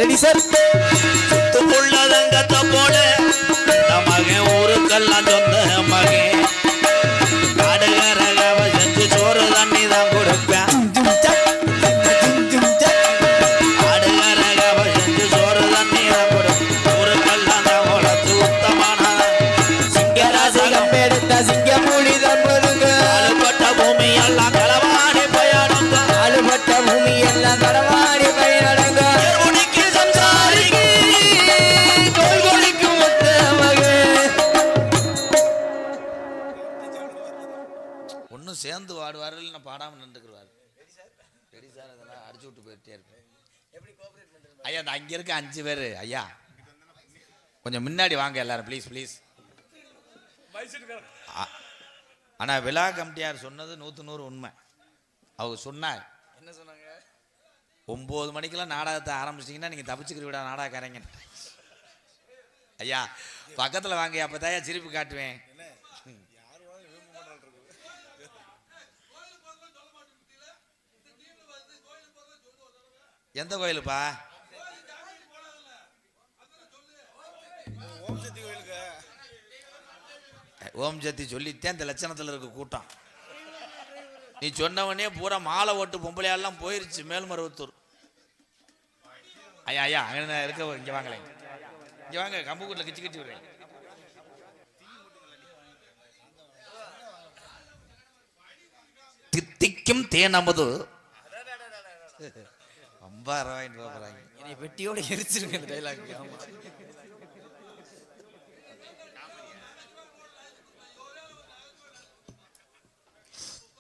Ready sir. சுத்துக்குள்ள தங்கத்தை போல மகன் ஊருக்கெல்லாம் சொந்த மகன் காடுகாரகாவ செஞ்சு சோறு தண்ணி தான் கொடுப்பேன். காடுகாரகாவ செஞ்சு சோறு தண்ணி தான் கொடுப்பேன். ஊருக்கெல்லாம் தான் உழைச்சு உத்தமான சிங்கராசகம் எடுத்த சிங்க மூடி தான் போதுங்க. ஆளுபட்ட பூமி எல்லாம் களவாடி பயணங்க. ஆளுபட்ட பூமி எல்லாம் களவாடி பயணங்க. சம்சாரிக்கு தோல் கொளிக்கும் மொத்த மகன். ஒன்னும் சேர்ந்து வாடுவாரு இல்லைன்னா பாடாம நின்றுக்குருவாரு. ரெடி சார் அதெல்லாம் அடிச்சு விட்டு போயிட்டே இருப்பேன். ஐயா அந்த அங்க இருக்க 5 பேரு ஐயா கொஞ்சம் முன்னாடி வாங்க எல்லாரும் ப்ளீஸ் ப்ளீஸ். ஆனா விழா கமிட்டியார் சொன்னது 100 உண்மை. அவங்க சொன்னார் என்ன சொன்னாங்க? 9 மணிக்கெல்லாம் நாடகத்தை ஆரம்பிச்சிட்டிங்கன்னா நீங்க தப்பிச்சுக்கிற நாடகக்காரங்க. ஐயா பக்கத்துல வாங்க அப்பதான் சிரிப்பு காட்டுவேன். எந்த கோயிலுப்பா? ஓம் சக்தி சொல்லித்தேன். இந்த லட்சணத்தில் இருக்க கூட்டம் நீ சொன்னவனே பூரா மாலை ஓட்டு பொம்பளையாலாம் போயிருச்சு மேல்மருவத்தூர். ஐயா ஐயா அங்கே இருக்க இங்கே வாங்களேன், இங்கே வாங்க. கம்புக்கூட்டில் கிச்சு கிச்சு விடுறேன். தித்திக்கும் தேனமது என்னை வெட்டியோட எரிச்சிருங்க இந்த டைலாக்.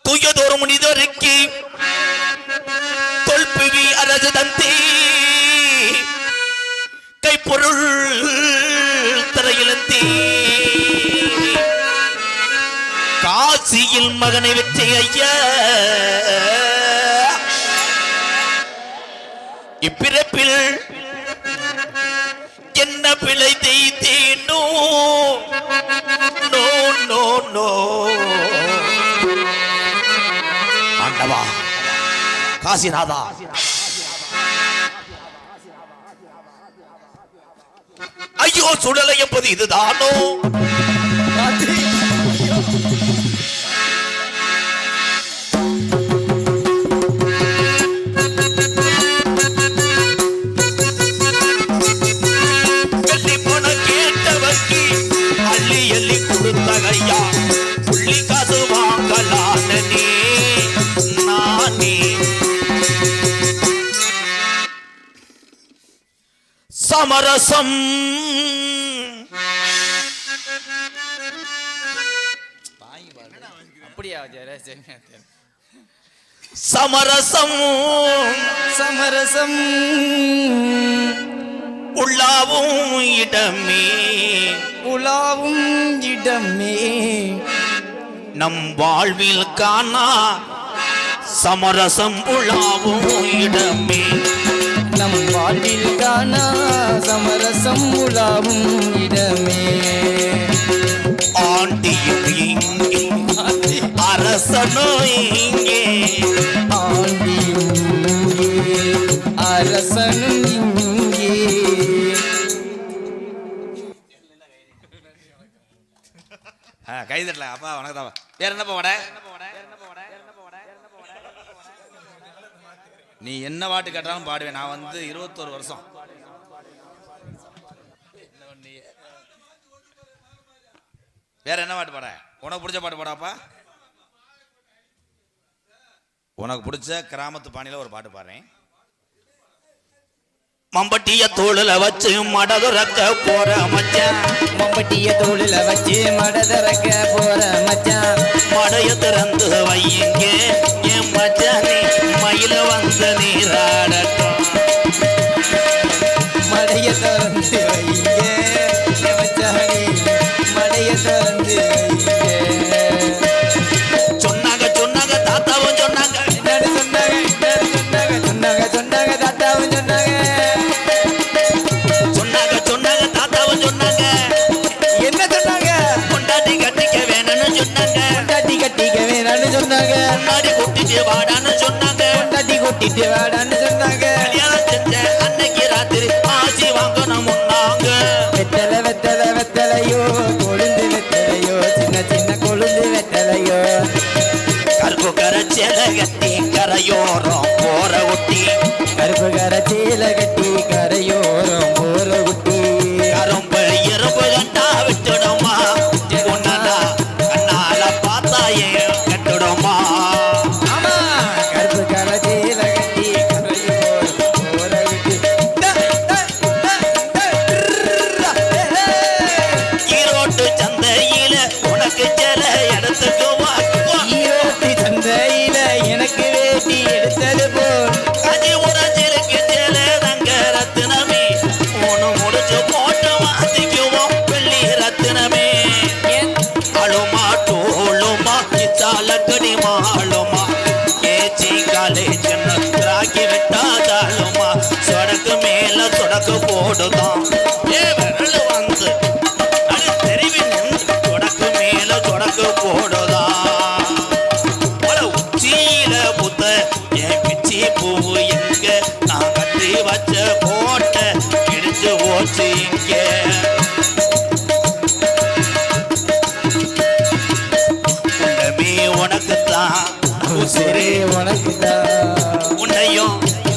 தூயதொரு முனிதருக்கு தொல்பிவி அரசு தந்தி கைப்பொருள் தரையிழந்தி காசியில் மகனை வெற்றி ஐயா இப்பிறப்பில் என்ன பிழை தேய்த்தேனோ நோ நோ நோ ஆண்டவா காசிநாதா ஐயோ சுடலை என்பது இதுதானோ? கொடுத்தகையா புள்ளி காசு வாங்கலானே நானே சமரசம் அப்படியா? சமரசம் சமரசம் உள்ளாவும் இடமே உலாவும் இடமே நம் வாழ்வில் காணா சமரசம் உலாவும் இடமே. நம் வாழ்வில் காணா சமரசம் உலாவும் இடமே. ஆண்டியும் இங்கே அரசனோ இங்கே ஆண்டியும் இங்கே அரசனும் இங்கே. கைதட்டல அப்பா வணக்கம். வேற என்னப்பா வட? நீ என்ன பாட்டு கேட்டாலும் பாடுவேன். நான் வந்து 21 வருஷம். வேற என்ன பாட்டு பாட? உனக்கு பிடிச்ச பாட்டு பாடாப்பா. உனக்கு பிடிச்ச கிராமத்து பாணியில ஒரு பாட்டு பாடுறேன். மம்பட்டிய தோளுல வச்சு மடதுறக்க போற மச்சான். மம்பட்டிய தோளுல வச்சு மடதுறக்க போற மச்சான். மடைய திறந்து வையுங்க என் மச்சானே மயில வந்த நீராடட்டும். மடைய திறந்து வைங்க என் மச்சானே மடைய திறந்து வைங்க. சொன்னாங்க சொன்னாங்க தாத்தாவும் சொன்னாங்க. என்னன்னு சொன்னாங்க? சொன்னாங்க சொன்னாங்க சொன்னாங்க தாத்தாவும் சொன்னாங்க. சொன்னாங்க முன்னாடி கூட்டிட்டு வாடான்னு சொன்னாங்க. கொண்டாட்டி கூட்டிட்டு வாடான்னு சொன்னாங்க. கல்யாணம் செஞ்ச அன்னைக்கு ராத்திரி சேலை கட்டி கரையோரம் போற குட்டி கருப்பு கர சேலை கட்டி கரையோரம் போற குட்டி கரும்பு எறும்பு கண்டா விட்டுடுமா உன்னடா கண்ணால பார்த்தாயே கட்டுடுமா ஆமா கருப்பு கர சேலை கட்டி கரையோரம் போற குட்டி ஈரோட்டு சந்தையில உனக்கு சேலை எடுத்துக்குவா ஈரோட்டு சந்தையில எனக்கு வேட்டி எடுத்தது போல் அதி உடஞ்சிருக்கு சேலை தங்க ரத்தினமே மூணு முடிச்சு போட்டு வாசிக்குவோம் வெள்ளி ரத்தினமே அழுமா டோளுமா இச்சாலக்கடி மாளுமா ஏச்சி காலேஜ் ராக்கி விட்டாதாளுமா சொடக்கு மேல சொடக்கு போடுதான் ஏ விரல் வந்து அது தெரிவி நின்று சொடக்கு மேல சொடக்கு போடுதான் உச்சியில புத்த என் பிச்சி பூவு எங்க நான் கட்டி வச்ச கோட்டை இடிச்சு ஓச்சு இங்க உண்டமே உனக்குத்தான் சரி உனக்கு தான் உன்னையும்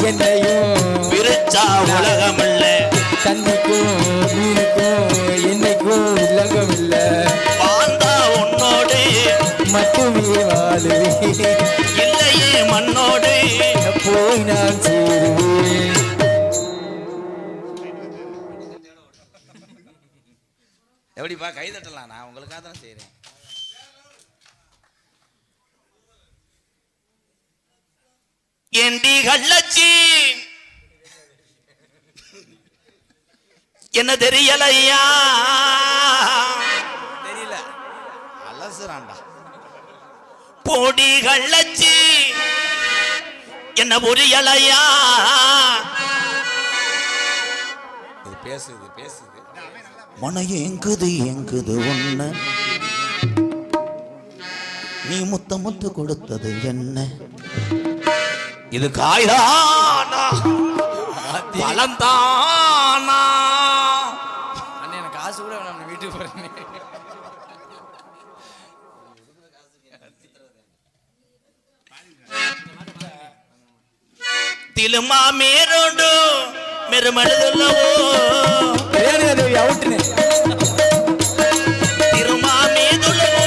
என்னையும் பிரிச்சா உலகம் இல்ல தண்ணிக்கும் மீனுக்கும் என்னைக்கும் உலகம் இல்ல வாழ்ந்தா உன்னோடு மட்டுமே வாழுவேன் இல்லையே மண்ணோடு போய் நான் சேருவேன் எப்படிப்பா கை தட்டலாம் நான் உங்களுக்காக தான் செய்கிறேன். ஏண்டி கள்ளச்சி என்ன தெரியலையா தெரியல அலசுறான்டா. போடி கள்ளச்சி என்ன புரியலையா இது பேசுது பேசுது. மன எங்குது எங்குது ஒண்ணு நீ முத்த முத்து கொடுத்தது என்ன இது காய்தானா பழந்தானா அண்ணே எனக்கு காசு கூட வேணாம் வீட்டுக்கு போறேன். తిలుమా మేరోడు మెరుమడుదులవో అవుట్నే తిరుమా మేదులవో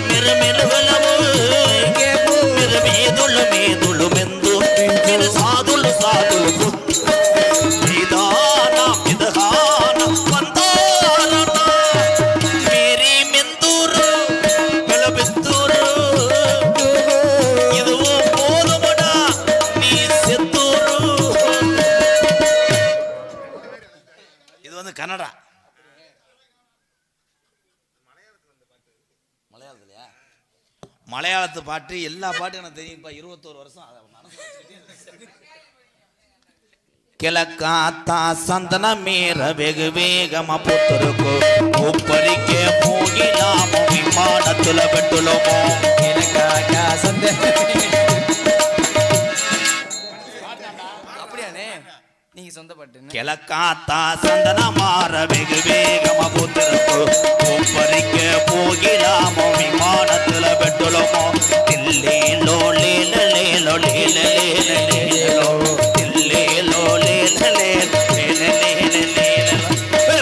మెరుమెలుగలవో మెరుమేదులు మేదులు మెందు మెరు సాదులు సాదులు నిదాన విధాన వందారణ మేరీ మెందూరు వెలబెత్తూరు இதுவும் போதுமடா நீ செத்தூரு இது வந்து கன்னடா. மலையாளத்துலயா? மலையாளத்து பாட்டு எல்லா பாட்டும் எனக்கு தெரியும்ப்பா. 21 வருஷம் அதை மனசுல வச்சுக்கிட்டே కెలకాతా సందన మేర వేగు వేగమ పుత్రుకు ఉప్పరికే పోగిలాము విమానతుల పెట్టులోమో அப்படியானே நீங்க சொந்த பாட்டு కెలకాతా సందన మార వేగు వేగమ పుత్రుకు ఉప్పరికే పోగిలాము విమానతుల పెట్టులోమో తిల్లేలో లేల లేలో లేల లేల లేలో తిల్లేలో లేల లేల లేల లేల లేల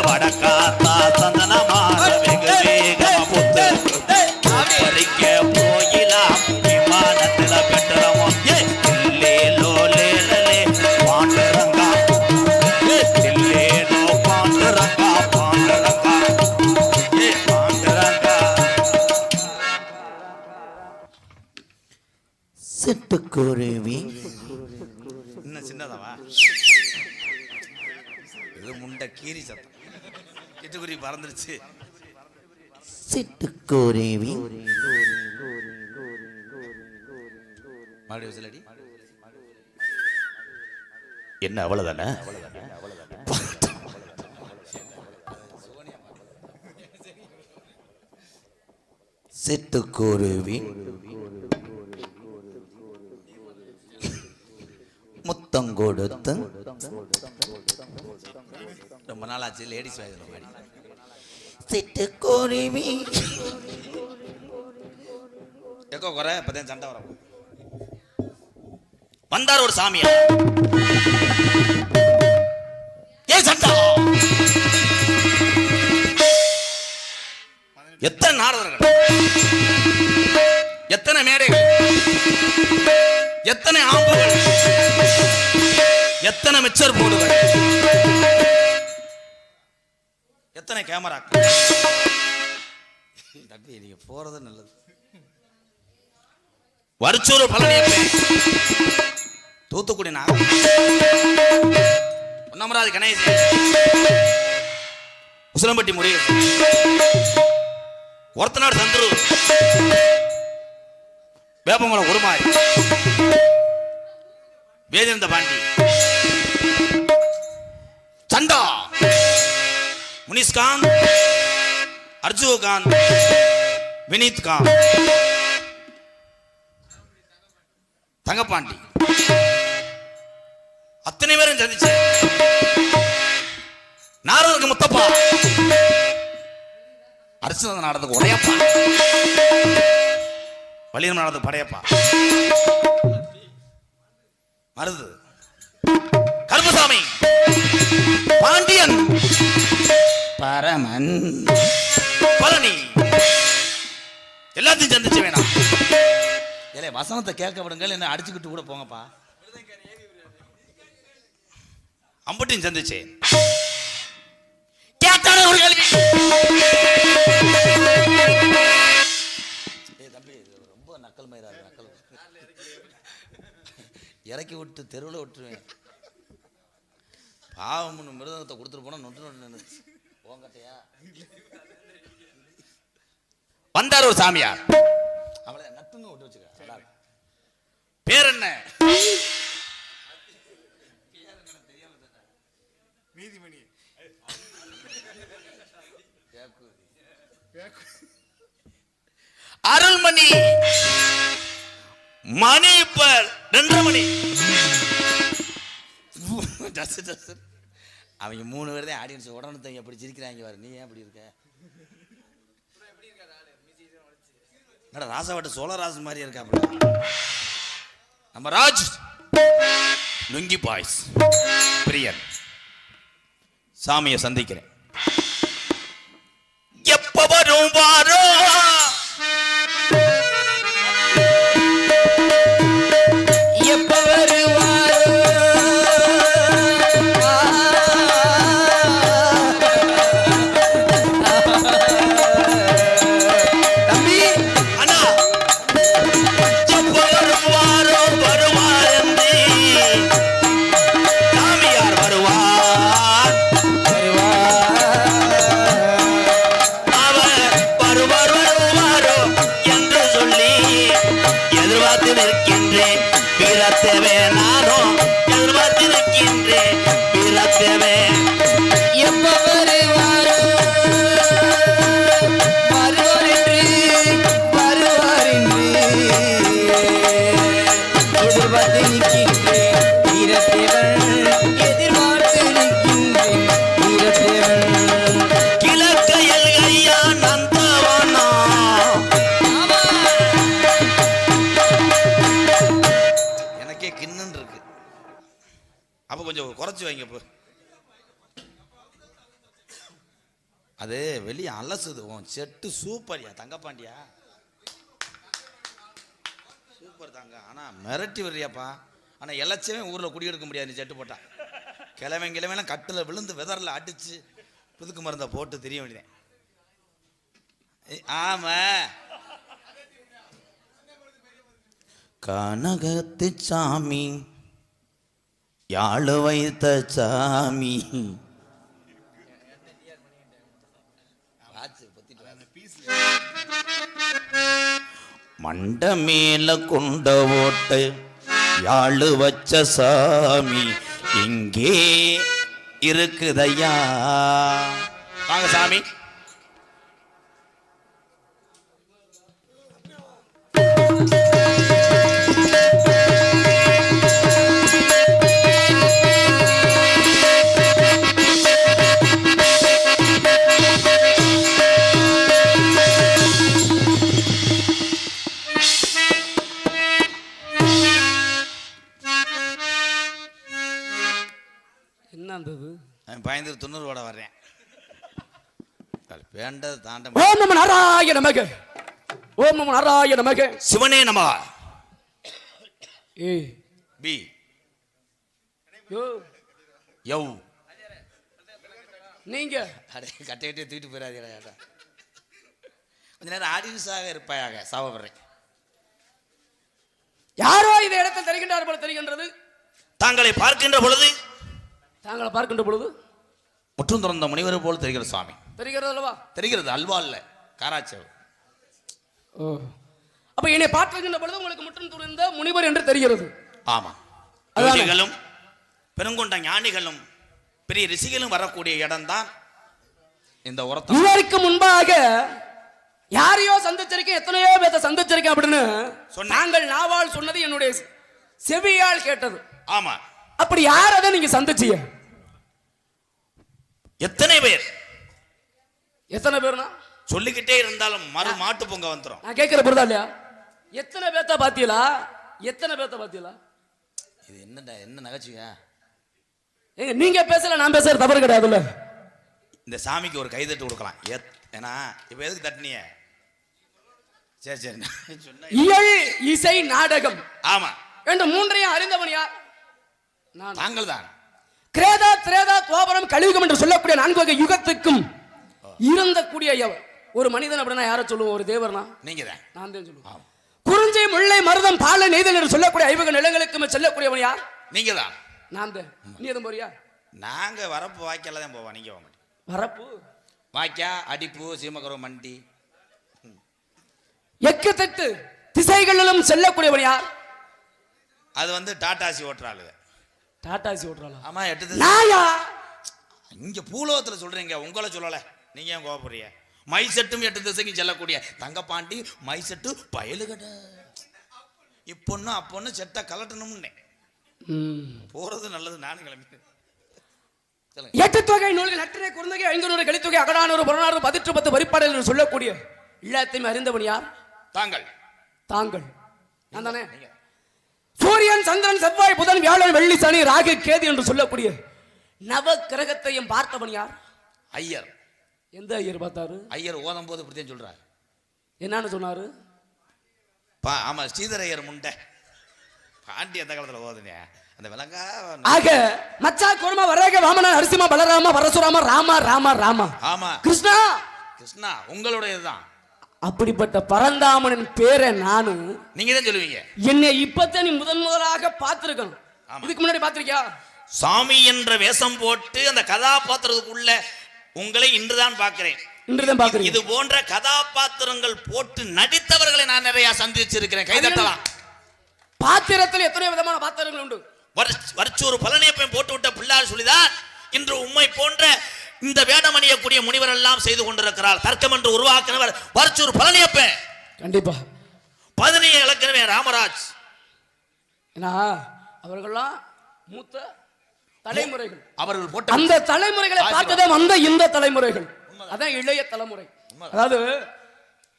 వడకాతా సందన మార వేగు వేగమ పుత్రుకు ఉప్పరికే పోగిలాము విమానతుల పెట్టులోమో తిల్లేలో లేల లేల పాండురంగా తిల్లేలో పాండురంగా పాండురంగా పాండురంగా சிட்டுக்குருவி இன்னும் சின்னதாவா? இது முண்டை கீரி சத்தம். சிட்டுக்குருவி பறந்துருச்சு. சிட்டுக்குருவி மறுபடியும் விசிலடி. என்ன அவ்வளவுதானே சிட்டுக்குருவி முத்தம் கொடுத்து ரொம்ப நாள் ஆச்சு லேடிஸ் வாய்ஸ் பாடி. சிட்டுக்குருவி எக்கோ குறை இப்பதான் சண்டை வரும். வந்தார் ஒரு சாமியார். ஏ சண்டா, எத்தனை நாரதர்கள், எத்தனை மேடைகள், எத்தனை ஆம்புகள், எத்தனை மிச்சர் போடுகள், எத்தனை கேமராக்கள். தம்பி நீங்க போறது நல்லது. வருச்சூர் பழனியப்பன், தூத்துக்குடி நாகம், பொன்னமராதி கணேசன், உசிலம்பட்டி முருகேசன், ஒருத்தநாடு சந்துரு, வேப்பங்குளம் உருமாறி, வேதிந்த பாண்டி, சண்டா, முனிஷ்காந்த், அர்ஜுகாந்த், வினீத் காந்த், தங்கப்பாண்டி, அத்தனை பேரும் சந்திச்சு. நாரதருக்கு முத்தப்பா, அரசு நாடத்துக்கு உடையப்பா, வலியம் நாடத்துக்கு படையப்பா, மருது கருப்பசாமி, பாண்டியன், பரமன், பழனி, எல்லாத்தையும் சந்திச்சு வேணாம். ஏலே வசனத்தை கேட்க விடுங்கள், என்ன அடிச்சுக்கிட்டு கூட போங்கப்பா. அம்புட்டியும் சந்திச்சு கேட்டான ஒரு கேள்வி. தம்பி ரொம்ப நக்கல் மயிராது, நக்கல் இறக்கி விட்டு தெருவில் விட்டுருவேன். பாவம் மிருதங்கத்தை கொடுத்துட்டு போனா நொட்டு நொட்டு போங்கட்டையா. வந்தார் ஒரு சாமியார், அவளை நட்டுன்னு விட்டு வச்சுக்க. பேர் என்ன? அருள்மணி. மணி இப்ப 2:30 மணி. அவங்க 3 பேர் தான் ஆடியன்ஸ். உடனே எப்படி சிரிக்கிறாங்க பாரு. நீ ஏன் அப்படி இருக்க? ராசாவாட்ட சோழராசு மாதிரி இருக்காப்ல. நம்ம ராஜ் லுங்கி பாய்ஸ் பிரியன் சாமியை சந்திக்கிறேன். எப்ப வரும் வாரோ, எப்ப வருவாரோ, தம்பி அண்ணா எப்ப வரும் வாரோ வருவார் என்று சாமியார் வருவார். அவர் வருவார் வருவாரோ என்று சொல்லி எதிர்பார்த்து நிற்கின்றேன். வீரத்தேவே நானும் எதிர்பார்த்து நிற்கின்றேன். வீரத்தேவே எப்ப வருவாரோ, வருவார் என்று எதிர்பார்த்து நிற்கின்றேன். வீரத்தேவன் எதிர்பார்த்து நிற்கின்றேன். வீரத்தேவன் கிழக்கையில் ஐயா நந்தவனா எனக்கே கிண்ணுன்னு இருக்கு. அப்ப கொஞ்சம் குறைச்சு வைங்க. இப்போ அது வெளியே அலசுது. உன் செட்டு சூப்பர்யா தங்கப்பாண்டியா, சூப்பர் தாங்க. ஆனா மிரட்டி வர்றியாப்பா. ஆனா எல்லாச்சவே ஊர்ல குடியெடுக்க முடியாது நீ செட்டு போட்டா. கிழவன் கட்டுல விழுந்து வெதர்ல அடிச்சு புதுக்கு மருந்த போட்டு தெரிய வேண்டியதேன். ஆமா, கனகத்து சாமி யாழ் வைத்த சாமி. மண்ட மேல கொண்ட ஓட்டு யாழ் வச்ச சாமி இங்கே இருக்குதையா. வாங்க சாமி. என்ன இருந்தது? பயந்து துண்ணூரோட வர்றேன். வேண்டது தாண்ட. ஓம் நம நாராயண நமக. ஓம் நம நாராயண நமக. சிவனே நம. ஏ பி யோ யௌ. நீங்க அடே கட்டையிட்டே தூக்கிட்டு போயிடாதீடா. கொஞ்ச நேரம் ஆடியன்ஸாக இருப்பாயாக. சாவப்படுறேன். யாரோ இந்த இடத்தில் தெரிகின்றார் போல தெரிகின்றது. தாங்களை பார்க்கின்ற பொழுது, தாங்களை பார்க்கின்ற பொழுது முற்றும் திறந்த முனிவர் போல் தெரிகிறது சுவாமி. தெரிகிறது அல்லவா? தெரிகிறது. அல்வா இல்ல, காராச்சேவ். ஓ, அப்ப என்னை பார்க்கின்ற பொழுது உங்களுக்கு முற்றும் துறந்த முனிவர் என்று தெரிகிறது. ஆமா. யோகிகளும் பெருங்கொண்ட ஞானிகளும் பெரிய ரிஷிகளும் வரக்கூடிய இடம் தான் இந்த உரத்தம். இதற்கு முன்பாக யாரையோ சந்திச்சிருக்கேன், எத்தனையோ பேர்த்த சந்திச்சிருக்கேன் அப்படின்னு நாங்கள் நாவால் சொன்னது என்னுடைய செவியால் கேட்டது. ஆமா. அப்படி யார் அதை நீங்க சந்திச்சீங்க? எத்தனை பேர்? எத்தனை பேர்னா சொல்லிக்கிட்டே இருந்தாலும் மறு மாட்டு பொங்க வந்துரும். நான் கேட்கிற பொருதா இல்லையா? எத்தனை பேர்த்த பாத்தீங்களா? எத்தனை பேர்த்த பாத்தீங்களா? இது என்னடா, என்ன நகைச்சுவையா? ஏங்க நீங்க பேசல, நான் பேசுறது தவறு கிடையாதுல்ல. இந்த சாமிக்கு ஒரு கைதட்டு கொடுக்கலாம். ஏன்னா இப்ப எதுக்கு தட்டினிய? சரி சரி. இயல், இசை, நாடகம் ஆமா என்று மூன்றையும் அறிந்தவன் யார்? நான். தாங்கள் தான். கிரேதா, திரேதா, துவாபரம், கலியுகம் என்று சொல்லக்கூடிய 4 வகை யுகத்துக்கும் இருந்த கூடிய ஒரு மனிதன் அப்படின்னா யாரை சொல்லுவோம்? ஒரு தேவர்னா நீங்க தான். நான் தான் சொல்லுவேன். குறிஞ்சி, முல்லை, மருதம், பாலை, நெய்தல் என்று சொல்லக்கூடிய 5 வகை நிலங்களுக்கும் செல்லக்கூடியவன் யார்? நீங்க தான். நான் தான். நீ எதுவும் போறியா? நாங்க வரப்பு வாய்க்கால தான் போவோம். நீங்க போக மாட்டீங்க. வரப்பு, வாய்க்கா, அடிப்பு, சீமகரம், மண்டி, எக்கத்தட்டு திசைகளிலும் செல்லக்கூடியவன் யார்? அது வந்து டாடாசி ஓட்டுறாளுங்க. டாடாசி ஓட்டுறாளா? ஆமா, 8 திசை. நாயா? இங்க பூலோகத்துல சொல்றீங்க, உங்களை சொல்லல. நீங்க ஏன் கோபப்படுறீங்க? மைசெட்டும் 8 திசைக்கு செல்லக்கூடிய தங்கப்பாண்டி மைசெட்டு பயலுகட. இப்பொன்னு அப்பொன்னு செட்ட கலட்டணும்னு போறது நல்லது. நானும் கிளம்பி 8 தொகை நூல்கள், அட்டரை, குறுந்தொகை, 500 கலித்தொகை, அகடானூறு, புறநானூறு, 10 வரிப்பாடல் என்று சொல்லக்கூடிய எல்லாத்தையும் அறிந்தவன் யார்? தாங்கள். தாங்கள். நான் தானே. சூரியன், சந்திரன், செவ்வாய், புதன், வியாழன், வெள்ளி, சனி, ராகு, கேது என்று சொல்லக்கூடிய நவ கிரகத்தையும் பார்த்தவன் யார்? ஐயர். எந்த ஐயர் பார்த்தாரு? ஐயர் ஓதும் போது இப்படித்தான் சொல்றாரு. என்னன்னு சொன்னாரு? ஆமா, ஸ்ரீதர் ஐயர் முண்டை பாண்டி அந்த காலத்துல ஓதுனே அந்த விலங்கா. ஆக மச்சா, கோர்மா, வராக, வாமனா, நரசிம்மா, பலராமா, பரசுராமா, ராமா ராமா ராமா. ஆமா, கிருஷ்ணா. கிருஷ்ணா உங்களுடையதுதான். அப்படிப்பட்ட பரந்தாமனின் பேரை நானு. நீங்க தான் சொல்லுவீங்க. என்னை இப்பத்தான் நீ முதலாக பார்த்திருக்கணும். இதுக்கு முன்னாடி பார்த்திருக்கியா? சாமி என்ற வேஷம் போட்டு அந்த கதாபாத்திரத்துக்குள்ள உங்களை இன்றுதான் பார்க்கிறேன். இன்றுதான் பார்க்கிறேன். இது போன்ற கதாபாத்திரங்கள் போட்டு நடித்தவர்களை நான் நிறைய சந்திச்சிருக்கிறேன். கைதட்டலாம். பாத்திரத்தில் எத்தனை விதமான பாத்திரங்கள் உண்டு. வருச்சூர் பழனியப்பன் போட்டு விட்ட பிள்ளார் சொல்லிதான் இன்று உண்மை போன்ற இந்த வேடமணியக்கூடிய முனிவர் எல்லாம் செய்து கொண்டிருக்கிறார். தர்க்கம் என்று உருவாக்கினவர் வருச்சூர் பழனியப்பன். கண்டிப்பா 17 இலக்கணமே ராமராஜ். ஏன்னா அவர்கள்லாம் மூத்த தலைமுறைகள். அவர்கள் போட்ட அந்த தலைமுறைகளை பார்த்ததே வந்த இந்த தலைமுறைகள். அதான் இளைய தலைமுறை. அதாவது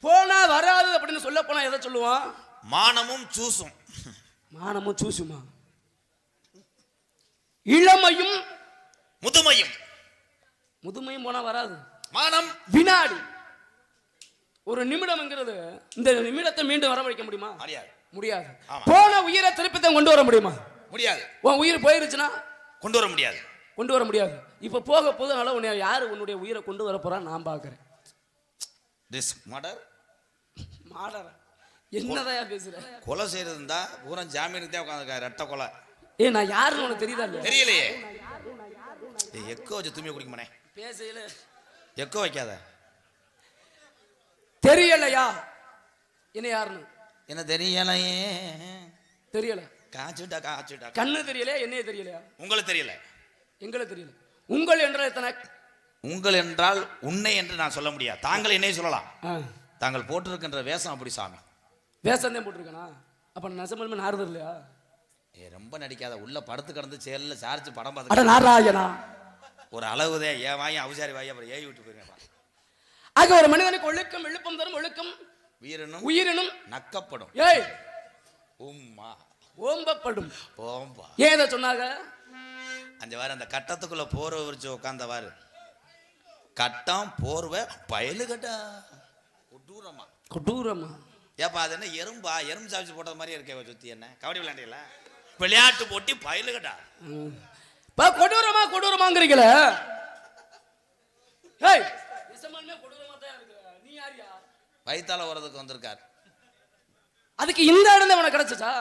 போனா வராது அப்படின்னு சொல்ல போனா எதை சொல்லுவான்? மானமும் சூசும். மானமும் சூசுமா? இளமையும் முதுமையும். முதுமையும் போனா வராது. மானம் வினாடி, ஒரு நிமிடம்ங்கிறது இந்த நிமிடத்தை மீண்டும் வரவழைக்க முடியுமா? முடியாது. போன உயிரை திருப்பித்தான் கொண்டு வர முடியுமா? முடியாது. உன் உயிர் போயிருச்சுன்னா கொண்டு வர முடியாது. கொண்டு வர முடியாது. இப்ப போக போதுனால உன்னை யாரு உன்னுடைய உயிரை கொண்டு வர போறான்னு நான் பாக்குறேன். என்னதான் பேசுற? கொலை செய்யறதுந்தா பூரா ஜாமீனுக்கு தான் உட்காந்துருக்காரு. ரெட்ட கொலை. நான் யாருன்னு உனக்கு தெரியுதா இல்லையா? தெரியலையே. எக்கோ வச்சு தூமி குடிக்க மானே. பேசல. எக்கோ வைக்காத. தெரியலையா என்ன யாருன்னு? என்ன தெரியலையே. தெரியல. காச்சுட்டா. கண்ணு தெரியலையா? என்னைய தெரியலையா? உங்களுக்கு தெரியல. எங்களை தெரியல. உங்கள் என்றால் எத்தனை? உங்கள் என்றால் உன்னை என்று நான் சொல்ல முடியாது. தாங்கள் என்னை சொல்லலாம். தாங்கள் போட்டிருக்கின்ற வேஷம் அப்படி சாமி. வேஷம் தான் போட்டிருக்கனா? அப்ப நெசமல்மே நாரதர் இல்லையா? ரொம்ப நடிக்காத. உள்ள படுத்து கிடந்து செயல்ல சார்ஜ் படம் பார்த்து. அட நாராயணா, ஒரு அளவுதே ஏன் வாங்கி அவசாரி வாங்கி அப்புறம் ஏறி விட்டு போயிருங்க. ஆக ஒரு மனிதனுக்கு ஒழுக்கம் விழுப்பம் தரும். ஒழுக்கம் உயிரினும் நக்கப்படும். ஏய் உம்மா ஓம்பப்படும். ஓம்பா ஏன் இதை சொன்னாங்க? அந்த வாரு அந்த கட்டத்துக்குள்ள போர்வை விரிச்சு உட்காந்தவாரு. கட்டம் போர்வை பயலுகட்டா கொடூரமா. கொடூரமா ஏப்பா அது என்ன எறும்பா? எறும்பு சாப்பிச்சு போட்டது மாதிரியே இருக்கே சுத்தி. என்ன கபடி விளையாண்டீங்களா? விளையாட்டு போட்டி பயலுகட்டா. கொடூரமா கொடூரமாங்கிறீங்களே. ஏய் நிசமானமே கொடூரமா தான் இருக்கு. நீ யாரியா? வயித்தால வரதுக்கு வந்திருக்கார். அதுக்கு இந்த இடம் தான் உனக்கு கிடைச்சா?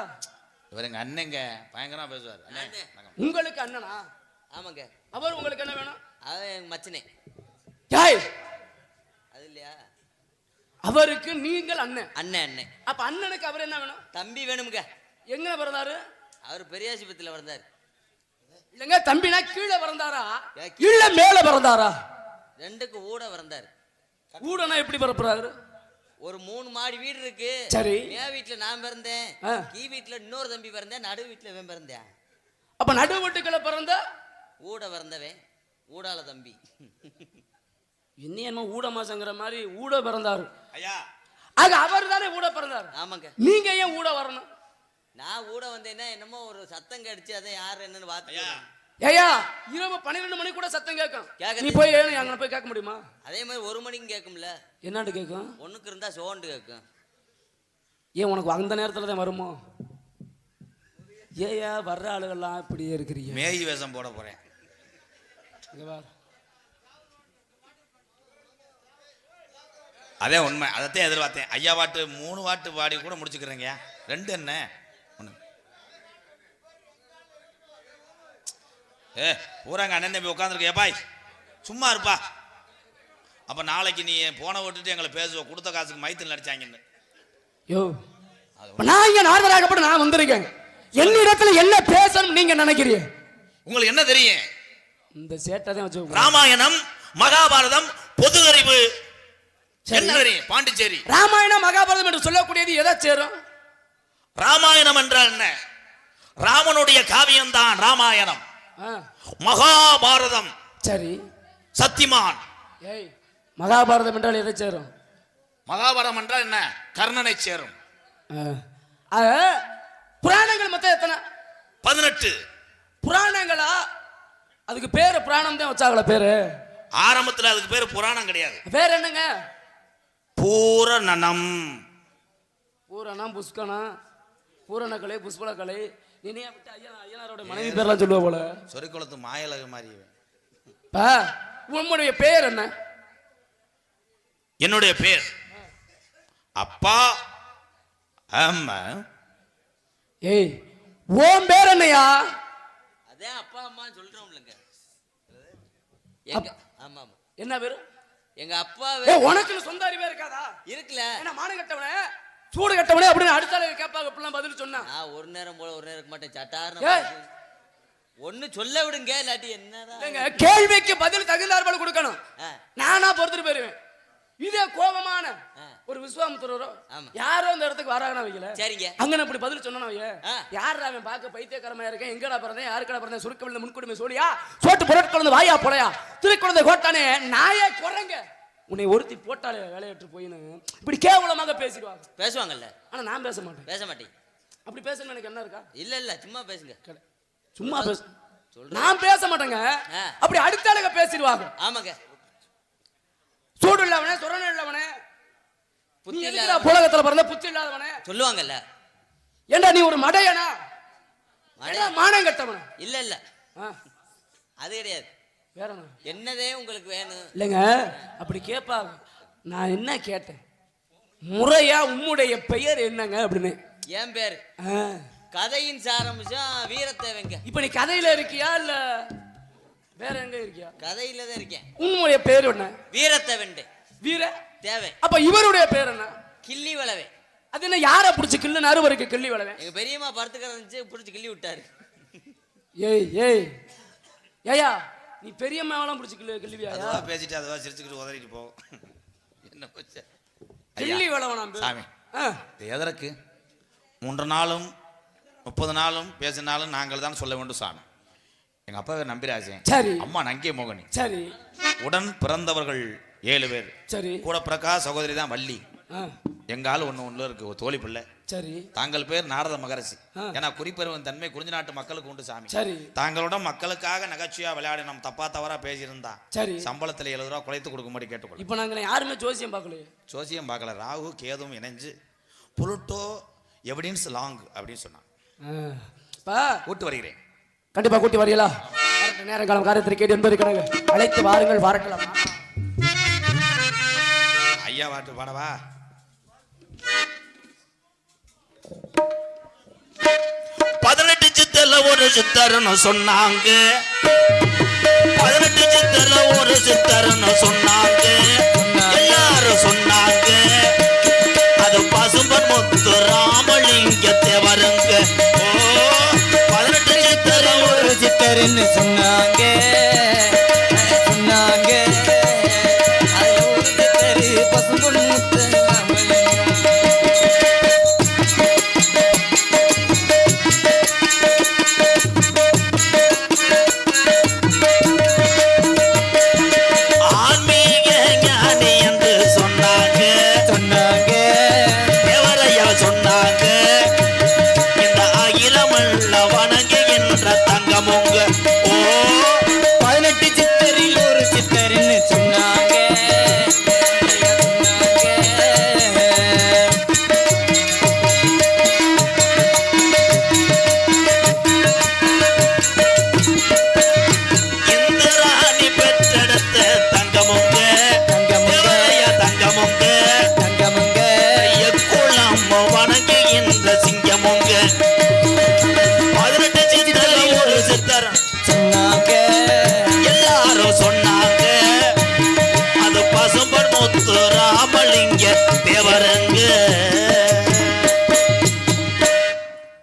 இவர் எங்க அண்ணங்க பயங்கரமா பேசுவார். உங்களுக்கு அண்ணனா? ஆமாங்க. அவர் உங்களுக்கு என்ன வேணும்? அது எங்க மச்சனே. ஏய் அது இல்லையா? அவருக்கு நீங்கள் அண்ணன். அண்ணன் அண்ணன். அப்ப அண்ணனுக்கு அவர் என்ன வேணும்? தம்பி வேணுமுங்க. எங்க பிறந்தாரு? அவர் பெரியாசிபத்தில வந்தார். இல்லங்க தம்பினா கீழே பிறந்தாரா இல்ல மேல பிறந்தாரா? ரெண்டுக்கு ஊட வந்தார். ஊடனா எப்படி பிறப்புறாரு? ஒரு 3 மாடி வீடு இருக்கு. சரி. மே வீட்டுல நான் பிறந்தேன். கீ வீட்டுல இன்னொரு தம்பி பிறந்தேன். நடு வீட்டுல இவன் பிறந்தேன். அப்ப நடு வீட்டுக்குள்ள பிறந்த ஊட பிறந்தவன் ஊடால தம்பி. இன்னும் ஊட மாசங்கிற மாதிரி ஊட பிறந்தாரு. ஐயா ஆக அவர் தானே ஊட பிறந்தாரு. ஆமாங்க. நீங்க ஏன் ஊட வரணும்? நான் ஊட வந்தேன்னா என்னமோ ஒரு சத்தம் கடிச்சு அதை யாரு என்னன்னு பார்த்து. ஏயா இரவு 12 மணி கூட சத்தம் கேட்கும். நீ போய் அங்க போய் கேட்க முடியுமா? அதே மாதிரி 1 மணிக்கு கேட்கும்ல. என்னாண்டு கேட்கும்? ஒண்ணுக்கு இருந்தா சோண்டு கேட்கும். ஏன் உனக்கு அந்த நேரத்துல தான் வருமோ? ஏயா வர்ற ஆளுகள்லாம் இப்படியே இருக்கிறீங்க. மேய் வேஷம் போட போறேன். அதே உண்மை. அதைத்தான் எதிர்பார்த்தேன். ஐயா வாட்டு 3 வாட்டு பாடி கூட முடிச்சுக்கிறேங்க. 2 என்ன 1. பூராங்க அண்ணன் தம்பி உட்காந்துருக்க. ஏப்பாய் சும்மா இருப்பா. அப்ப நாளைக்கு நீ போன விட்டுட்டு எங்களை பேசுவோம். கொடுத்த காசுக்கு மைத்தில் நடிச்சாங்கன்னு. யோ நான் இங்க நார்மலாகப்பட்டு நான் வந்திருக்கேன். என்னிடத்துல என்ன பேசணும் நீங்க நினைக்கிறீங்க? உங்களுக்கு என்ன தெரியும்? இந்த சேட்டை வச்சு ராமாயணம் மகாபாரதம் பொது அறிவு என்ன தெரியும்? பாண்டிச்சேரி. ராமாயணம் மகாபாரதம் என்று சொல்லக்கூடியது எதை சேரும்? ராமாயணம் என்றால் என்ன? ராமனுடைய காவியம் தான் ராமாயணம். மகாபாரதம் சரி சத்திமான். ஏய் மகாபாரதம் என்றால் எதை சேரும்? மகாபாரதம் என்றால் என்ன? கர்ணனை சேரும். புராணங்கள் மொத்தம் எத்தனை? 18 புராணங்களா? அதுக்கு பேரு புராணம் தான் வச்சாங்களா பேரு? ஆரம்பத்துல அதுக்கு பேரு புராணம் கிடையாது. வேற என்னங்க? பூரணம். பூரணம் புஷ்கணம் பூரணக்கலை புஷ்பலக்கலை. நினையா விட்டு ஐயனாரோட மனைவி பேர்லாம் சொல்லுவ போல. சொரிக்குளத்து மாயலக மாதிரி. உன்னுடைய பேர் என்ன? என்னுடைய பேர் அப்பா அம்மா. ஏய் உன் பேர் என்னையா? அதே அப்பா அம்மா சொல்றோம்லங்க. எங்க ஆமா ஆமா. என்ன பேரு? எங்க அப்பா. உனக்கு சொந்த அறிவே இருக்காதா? இருக்குல்ல. என்ன மானம் கட்டவனே சூடு கட்டவனே அப்படின்னு அடுத்தால கேட்பாங்க. இப்படிலாம் பதில் சொன்னா நான் ஒரு நேரம் போல ஒரு நேரம் இருக்க மாட்டேன். சட்டார்னு ஒண்ணு சொல்ல விடுங்க. இல்லாட்டி என்னடா கேள்விக்கு பதில் தகுந்தாற்போல கொடுக்கணும். நானா பொறுத்துட்டு போயிருவேன். இதே கோபமான ஒரு விஸ்வாமித்திரரோ யாரோ அந்த இடத்துக்கு வராங்கன்னு வைக்கல. சரிங்க. அங்க அப்படி பதில் சொன்னா யாரா அவன் பார்க்க பைத்தியக்காரமா இருக்கேன். எங்கடா பிறந்தேன் யாருக்கடா பிறந்தேன் சுருக்க விழுந்த முன்குடுமை சோழியா சோட்டு பொருட்கள் வாயா போலையா திருக்குழந்தை கோட்டானே நாயே குறைங்க உன்னை ஒருத்தி போட்டாலே வேலையற்று போயின்னு இப்படி கேவலமாக பேசிடுவாங்க. பேசுவாங்கல்ல. ஆனா நான் பேச மாட்டேன். பேச மாட்டேன். அப்படி பேசணும் எனக்கு என்ன இருக்கா? இல்ல இல்ல சும்மா பேசுங்க. சும்மா பேச நான் பேச மாட்டேங்க. அப்படி அடுத்தாளுங்க பேசிடுவாங்க. ஆமாங்க. சூடு இல்லாதவனே சுரணம் இல்லாதவனே புத்தி இல்லாத புலகத்துல பிறந்த புத்தி இல்லாதவனே சொல்லுவாங்கல்ல. ஏண்டா நீ ஒரு மடையனா? மானம் கட்டவன? இல்ல இல்ல அது கிடையாது. வேற என்னதே உங்களுக்கு வேணும் இல்லைங்க. அப்படி கேட்பாங்க. நான் என்ன கேட்டேன்? முறையா உம்முடைய பெயர் என்னங்க அப்படின்னு. என் பேரு கதையின் சாரம்சம் வீரத்தேவைங்க. இப்ப நீ கதையில இருக்கியா இல்ல வேற எங்க இருக்கியா? கதையில தான் இருக்கேன். உன்னுடைய பேர் என்ன? வீரத்தேவன்டே. வீர தேவை. அப்ப இவருடைய பேர் என்ன? கிள்ளி வளவே. அது என்ன யார புடிச்சு கிள்ளுனாரு? வரைக்கும் கிள்ளி வளவே. எங்க பெரியம்மா படுத்துக்கிறத புடிச்சு கிள்ளி விட்டாரு. ஏய் ஏய் ஏயா நீ பெரியம்மாவெல்லாம் புடிச்சு கிள்ளுவியா? அதுவா பேசிட்டு அதுவா சிரிச்சுக்கிட்டு உதறிட்டு போ. என்ன போச்சு? கிள்ளி வளவனா சாமி எதற்கு 3 நாளும் 30 நாளும் பேசினாலும் நாங்கள் தான் சொல்ல வேண்டும் சாமி. எங்க அப்பாவை நம்பிராஜன். சரி. அம்மா நங்கே மோகனி. சரி. உடன் பிறந்தவர்கள் 7 பேர். சரி. கூட பிரகாஷ் சகோதரி தான் வள்ளி. எங்க ஆளு ஒண்ணு இருக்கு தோழி பிள்ளை. சரி. தாங்கள் பேர் நாரத மகரிஷி. ஏன்னா குறிப்பெருவன் தன்மை குறிஞ்சி நாட்டு மக்களுக்கு உண்டு சாமி. சரி. தாங்களுடன் மக்களுக்காக நகைச்சுவையா விளையாடி நம்ம தப்பா தவறா பேசியிருந்தா சரி சம்பளத்துல 70 ரூபா குறைத்து கொடுக்கும்படி கேட்டுக்கொள்ளும். இப்போ நாங்க யாருமே ஜோசியம் பார்க்கலையே. ஜோசியம் பார்க்கல. ராகு கேதும் இணைஞ்சு புளுட்டோ எவிடன்ஸ் லாங் அப்படின்னு சொன்னான். கூட்டு வருகிறேன். கண்டிப்பா கூட்டி வரீங்களா? நேரம் காலம் காரியத்தை கேட்டு என்பது கணக்கு அழைத்து வாருங்கள் பார்க்கலாம். ஐயா வாட்டு பாடவா? ஒரு சித்தர்னு சொன்னாங்க. 18 சித்தர்ல ஒரு சித்தர்னு சொன்னாங்க. எல்லாரும் சொன்னாங்க அது பசும்பன் முத்து ராமலிங்க தேவருங்க. ஓ 18 சித்தர் ஒரு சித்தர்னு சொன்னாங்க. அதுல ஒரு சித்தர் பசும்பொன் முத்து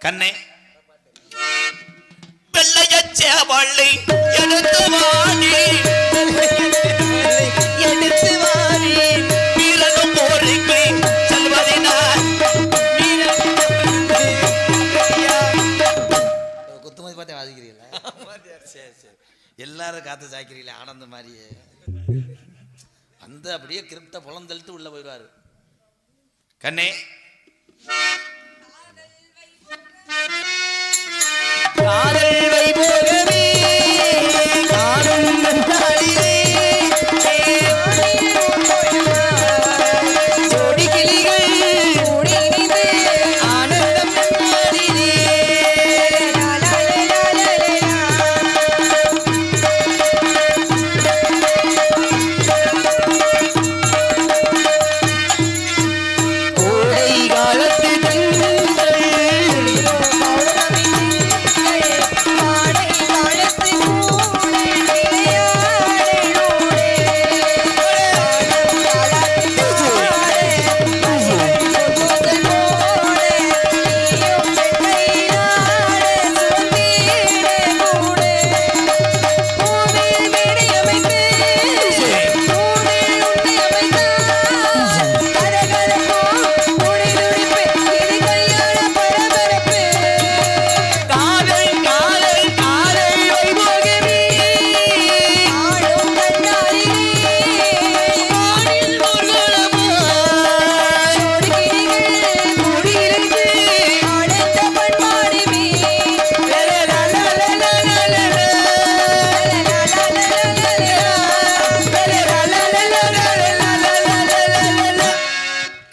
கண்ணே வெள்ளையச்ச வள்ளி எடுத்து வாடி வீரனும் போருக்கு செல்வதினார். குத்துமதி பார்த்தே வாசிக்கிறீங்களா? சரி சரி எல்லாரும் காத்து சாய்க்கிறீங்களா? ஆனந்த மாதிரியே அந்த அப்படியே கிரிப்ட புலந்தெழுத்து உள்ள போயிடுவாரு. கண்ணே காதல் வைபோகமே காணும் நன்னாளிலே ஜோடி கிளிகள் கூடி இணைந்து ஆனந்தம் நன்னாளிலே கோடை காலத்து தென்றல்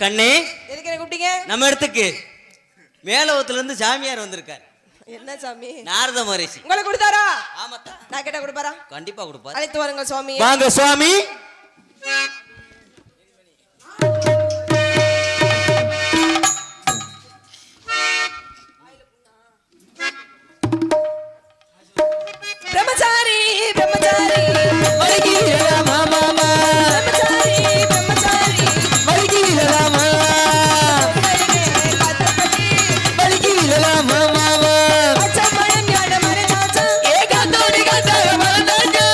கண்ணே எதுக்கு என்ன கூப்பிட்டீங்க? நம்ம இடத்துக்கு மேலவத்துல இருந்து சாமியார் வந்திருக்காரு. என்ன சாமி? நாரத மகரிஷி. உங்களை கொடுத்தாரா? ஆமாத்தா. நான் கேட்டா கொடுப்பாரா? கண்டிப்பா கொடுப்பாரு. அழைத்து வாருங்க சுவாமி. வாங்க சுவாமி. பிரம்மச்சாரி பிரம்மச்சாரி வருகிறா மாமா பிரம்மச்சாரி பிரம்மச்சாரி வருகிறா மாமா வருகிறா மாமா அச்சமணம் யாட மரதாச்சா ஏகாந்தோடி காந்தார மரதாச்சா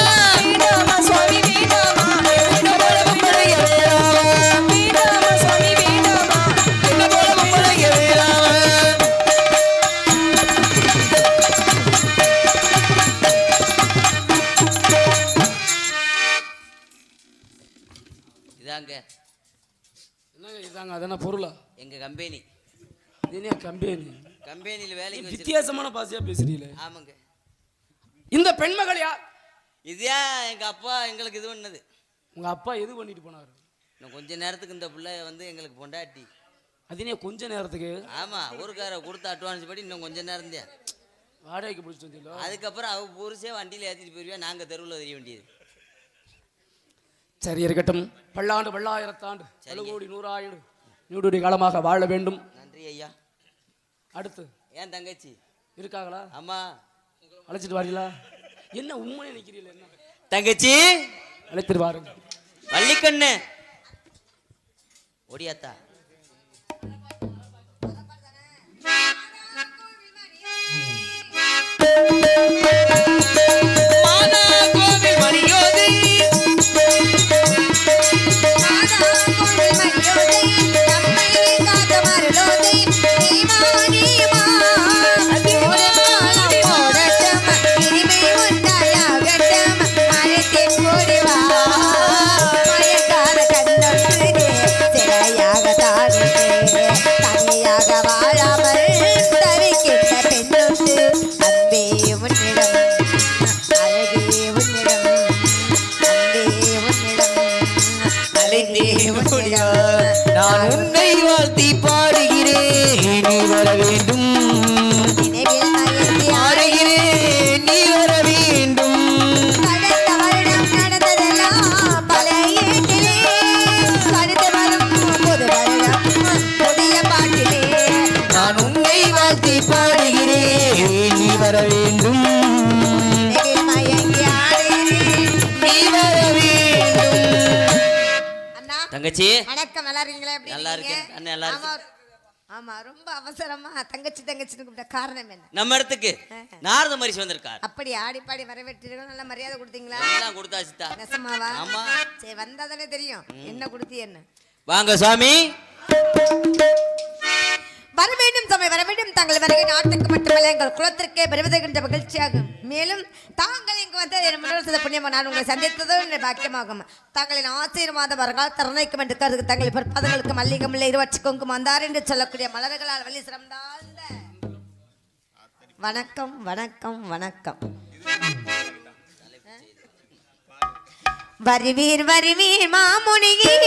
வீணாமா சுவாமி வீணாமா என்ன போல மம்மளைய வேளாமா வீணாமா சுவாமி வீணாமா என்ன போல மம்மளைய வேளாமா இதாங்க என்னங்க இதாங்க அது என்ன பொருளா? எங்க கம்பெனி. என்ன கம்பெனி கம்பெனியில் வேலைக்கு வச்சிருக்கேன். வித்தியாசமான பாசையா பேசுறீங்களே. ஆமாங்க. இந்த பெண்மகள் யார்? இதுதான் எங்க அப்பா எங்களுக்கு இது பண்ணது. உங்க அப்பா எது பண்ணிட்டு போனாரு? இன்னும் கொஞ்ச நேரத்துக்கு இந்த பிள்ளை வந்து எங்களுக்கு பொண்டாட்டி. அதுனே கொஞ்ச நேரத்துக்கு? ஆமா, ஊருக்கார கொடுத்த அட்வான்ஸ் படி இன்னும் கொஞ்ச நேரம் தான் வாடகைக்கு பிடிச்சிட்டு வந்தீங்களா? அதுக்கப்புறம் அவ புருஷே வண்டியில் ஏற்றிட்டு போயிருவா, நாங்கள் தெருவில் தெரிய வேண்டியது. சரி இருக்கட்டும். பல்லாண்டு பல்லாயிரத்தாண்டு கோடி நூறாயிரம் நீடுடைய காலமாக வாழ வேண்டும். நன்றி ஐயா. அடுத்து ஏன் தங்கச்சி இருக்காங்களா? ஆமா. அழைச்சிட்டு வாரீங்களா? என்ன உண்மையை நிக்கிறீங்களா? என்ன தங்கச்சி அழைத்துட்டு வாருங்க. வள்ளிக்கண்ணு ஒடியாத்தா. நான் உன்னை வாழ்த்தி பாடுகிறேன், நீ வர வேண்டும். பாடுகிறேன், நீ வர வேண்டும். நான் உன்னை வாழ்த்தி பாடுகிறேன், நீ வர வேண்டும். தங்கச்சி வணக்கம். நல்லா இருக்கீங்களா? எப்படி நல்லா இருக்கேன். இருக்கீங்க? அண்ணே நல்லா இருக்கு. ஆமா, ரொம்ப அவசரமா தங்கச்சி தங்கச்சின்னு கூப்பிட்ட காரணம் என்ன? நம்ம இடத்துக்கு நாரத மரிசி வந்திருக்கார். அப்படி ஆடி பாடி வரவேற்றீர்கள், நல்ல மரியாதை கொடுத்தீங்களா? எல்லாம் கொடுத்தாச்சுதா. நெசமாவா? ஆமா. சரி, வந்தாதானே தெரியும் என்ன கொடுத்தி என்ன. வாங்க சுவாமி. வர வேண்டும் சமயம் வர வேண்டும். தங்கள் வருகை நாட்டுக்கு மட்டுமல்ல எங்கள் குலத்திற்கே பெறுவதற்கின்ற மகிழ்ச்சியாகும். மேலும் தாங்கள் இங்கு வந்து என் முன்னோர் செய்த புண்ணியமா நான் உங்களை சந்தித்ததோ என்ற பாக்கியமாகும். தங்களின் ஆசீர்வாதம் வருகால் தரணைக்கும் என்று கருது தங்களின் பிற்பாதங்களுக்கு மல்லிகம் இல்லை இருவற்றுக்கும் மந்தார் என்று சொல்லக்கூடிய மலர்களால் வழி சிறந்தாழ்ந்த வணக்கம் வணக்கம் வணக்கம். வருவீர் வருவீர் மாமுனியே